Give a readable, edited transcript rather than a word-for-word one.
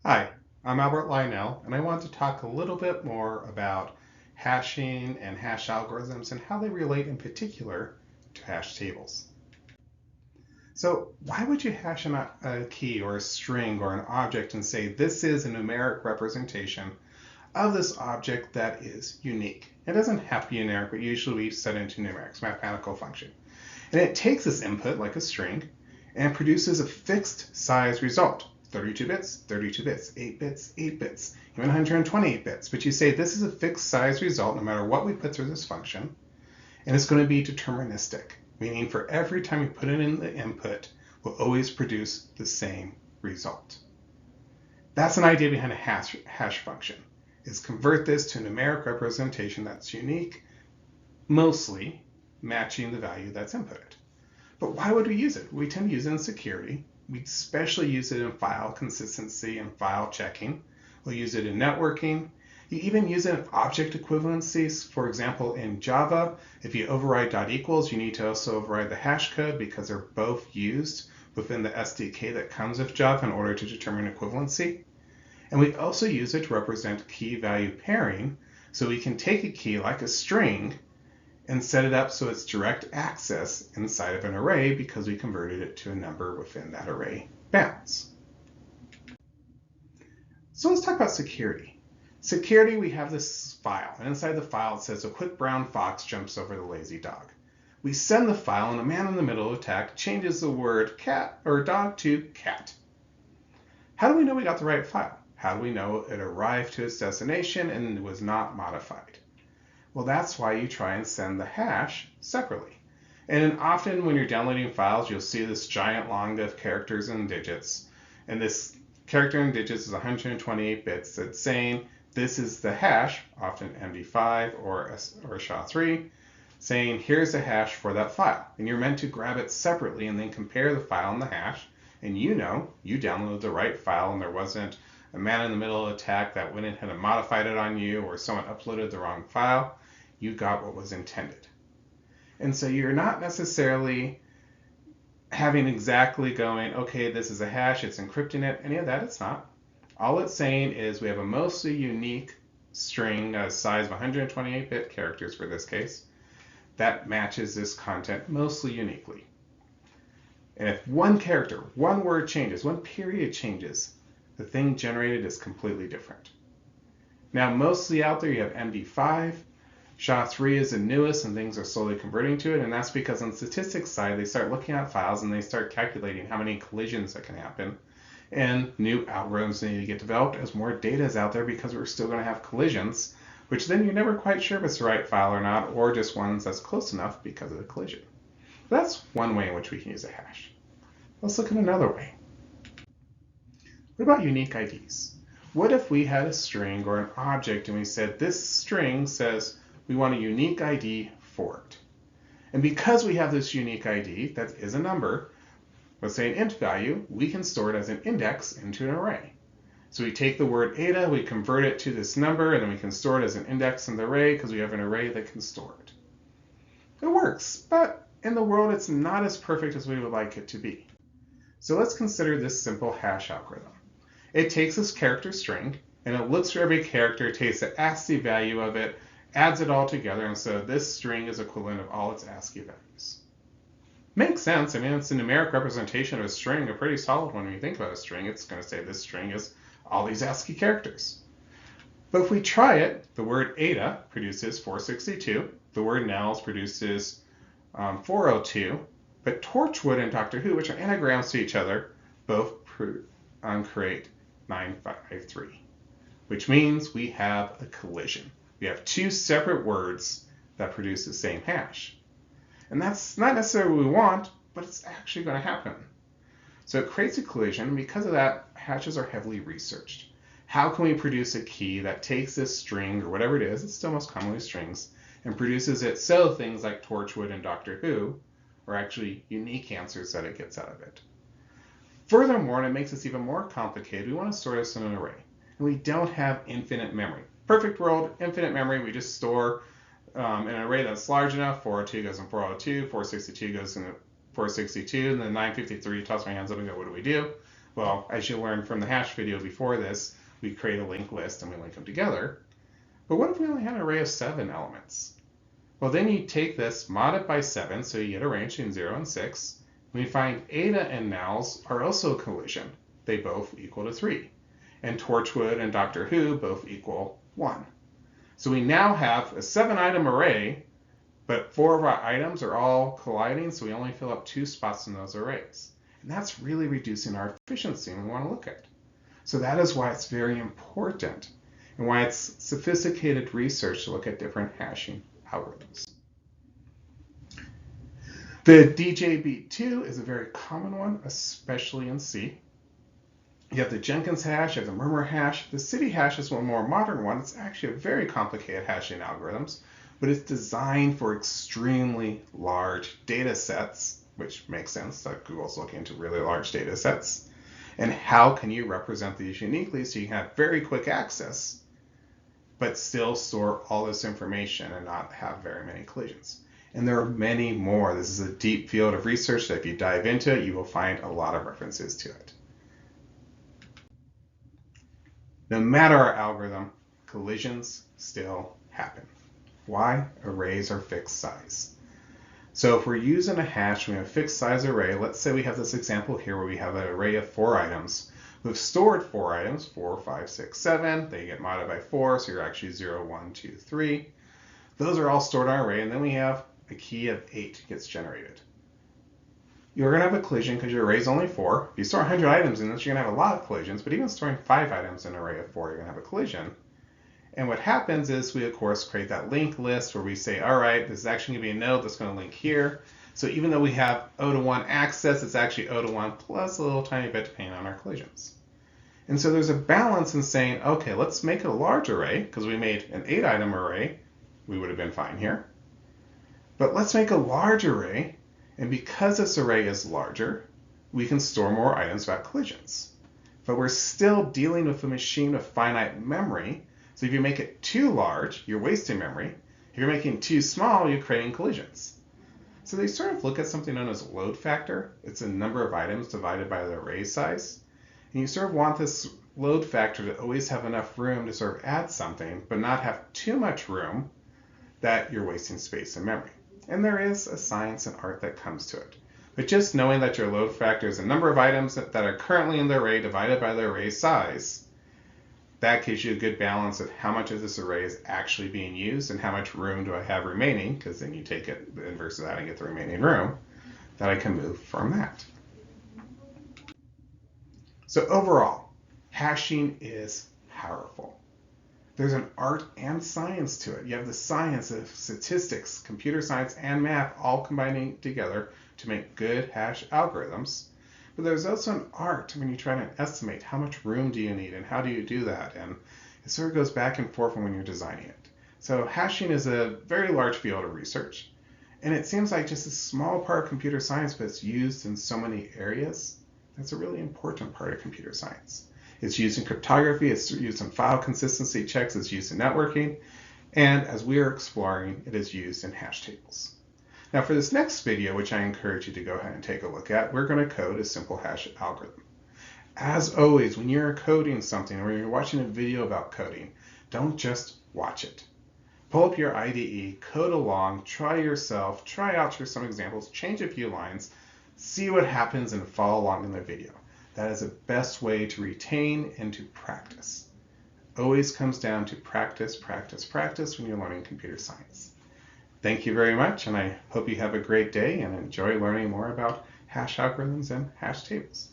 Hi, I'm Albert Lionel, and I want to talk a little bit more about hashing and hash algorithms and how they relate in particular to hash tables. So why would you hash a key or a string or an object and say this is a numeric representation of this object that is unique? It doesn't have to be numeric, but usually we set it into numerics, mathematical function. And it takes this input, like a string, and produces a fixed size result. 32 bits, 32 bits, 8 bits, 8 bits, even 128 bits. But you say this is a fixed size result no matter what we put through this function, and it's going to be deterministic, meaning for every time you put it in the input, we'll always produce the same result. That's an idea behind a hash function, is convert this to a numeric representation that's unique, mostly matching the value that's inputted. But why would we use it? We tend to use it in security. We especially use it in file consistency and file checking. We'll use it in networking. You even use it in object equivalencies. For example, in Java, if you override .equals, you need to also override the hash code because they're both used within the SDK that comes with Java in order to determine equivalency. And we also use it to represent key value pairing. So we can take a key like a string and set it up so it's direct access inside of an array because we converted it to a number within that array bounds. So let's talk about security. Security, we have this file, and inside the file it says a quick brown fox jumps over the lazy dog. We send the file, and a man-in-the-middle attack changes the word cat or dog to cat. How do we know we got the right file? How do we know it arrived to its destination and was not modified? Well, that's why you try and send the hash separately. And often when you're downloading files, you'll see this giant long list of characters and digits. And this character and digits is 128 bits. That's saying this is the hash, often MD5 or SHA-3, saying here's the hash for that file. And you're meant to grab it separately and then compare the file and the hash. And you know you downloaded the right file and there wasn't a man-in-the-middle attack that went ahead and modified it on you, or someone uploaded the wrong file. You got what was intended. And so you're not necessarily having exactly going, okay, this is a hash, it's encrypting it. Any of that, it's not. All it's saying is we have a mostly unique string, a size of 128-bit characters for this case, that matches this content mostly uniquely. And if one character, one word changes, one period changes, the thing generated is completely different. Now, mostly out there, you have MD5. SHA-3 is the newest, and things are slowly converting to it, and that's because on the statistics side, they start looking at files and they start calculating how many collisions that can happen. And new algorithms need to get developed as more data is out there because we're still going to have collisions, which then you're never quite sure if it's the right file or not, or just ones that's close enough because of the collision. That's one way in which we can use a hash. Let's look at another way. What about unique IDs? What if we had a string or an object and we said this string says we want a unique ID for it. And because we have this unique ID that is a number, let's say an int value, we can store it as an index into an array. So we take the word Ada, we convert it to this number, and then we can store it as an index in the array because we have an array that can store it. It works, but in the world it's not as perfect as we would like it to be. So let's consider this simple hash algorithm. It takes this character string, and it looks for every character, takes the ASCII value of it, adds it all together, and so this string is equivalent of all its ASCII values. Makes sense. I mean, it's a numeric representation of a string, a pretty solid one when you think about a string. It's going to say this string is all these ASCII characters. But if we try it, the word Ada produces 462, the word Nels produces 402, but Torchwood and Doctor Who, which are anagrams to each other, both create 953, which means we have a collision. We have two separate words that produce the same hash. And that's not necessarily what we want, but it's actually going to happen. So it creates a collision, and because of that, hashes are heavily researched. How can we produce a key that takes this string, or whatever it is, it's still most commonly strings, and produces it so things like Torchwood and Doctor Who are actually unique answers that it gets out of it. Furthermore, and it makes this even more complicated, we want to store this in an array. And we don't have infinite memory. Perfect world, infinite memory, we just store in an array that's large enough. 402 goes in 402, 462 goes in 462, and then 953 toss my hands up and go, what do we do? Well, as you learned from the hash video before this, we create a linked list and we link them together. But what if we only had an array of 7 elements? Well, then you take this, mod it by 7, so you get a range between 0 and 6. We find eta and nulls are also a collision. They both equal to 3. And Torchwood and Doctor Who both equal 1. So we now have a 7-item array, but 4 of our items are all colliding, so we only fill up 2 spots in those arrays. And that's really reducing our efficiency we want to look at. So that is why it's very important and why it's sophisticated research to look at different hashing algorithms. The DJB2 is a very common one, especially in C. You have the Jenkins hash, you have the Murmur hash. The city hash is one more modern one. It's actually a very complicated hashing algorithms, but it's designed for extremely large data sets, which makes sense that Google's looking into really large data sets. And how can you represent these uniquely so you can have very quick access, but still store all this information and not have very many collisions? And there are many more. This is a deep field of research that if you dive into it, you will find a lot of references to it. No matter our algorithm, collisions still happen. Why? Arrays are fixed size. So if we're using a hash, we have a fixed size array. Let's say we have this example here where we have an array of 4 items. We've stored 4 items, 4, 5, 6, 7. They get modded by 4, so you're actually 0, 1, 2, 3. Those are all stored in our array, and then we have a key of 8 gets generated. You're going to have a collision because your array is only 4. If you store 100 items in this, you're going to have a lot of collisions, but even storing 5 items in an array of 4, you're going to have a collision. And what happens is we, of course, create that linked list where we say, all right, this is actually going to be a node that's going to link here. So even though we have O to 1 access, it's actually O to 1 plus a little tiny bit depending on our collisions. And so there's a balance in saying, okay, let's make it a large array because we made an 8-item array. We would have been fine here. But let's make a large array. And because this array is larger, we can store more items without collisions. But we're still dealing with a machine with finite memory. So if you make it too large, you're wasting memory. If you're making it too small, you're creating collisions. So they sort of look at something known as load factor. It's the number of items divided by the array size. And you sort of want this load factor to always have enough room to sort of add something, but not have too much room that you're wasting space and memory. And there is a science and art that comes to it. But just knowing that your load factor is the number of items that are currently in the array divided by the array size, that gives you a good balance of how much of this array is actually being used and how much room do I have remaining, because then you take it the inverse of that and get the remaining room that I can move from that. So overall, hashing is powerful. There's an art and science to it. You have the science of statistics, computer science, and math all combining together to make good hash algorithms. But there's also an art when you try to estimate how much room do you need and how do you do that. And it sort of goes back and forth when you're designing it. So hashing is a very large field of research. And it seems like just a small part of computer science, but it's used in so many areas. That's a really important part of computer science. It's used in cryptography, it's used in file consistency checks, it's used in networking, and as we are exploring, it is used in hash tables. Now for this next video, which I encourage you to go ahead and take a look at, we're going to code a simple hash algorithm. As always, when you're coding something or you're watching a video about coding, don't just watch it. Pull up your IDE, code along, try yourself, try out for some examples, change a few lines, see what happens and follow along in the video. That is the best way to retain and to practice. Always comes down to practice, practice, practice when you're learning computer science. Thank you very much, and I hope you have a great day and enjoy learning more about hash algorithms and hash tables.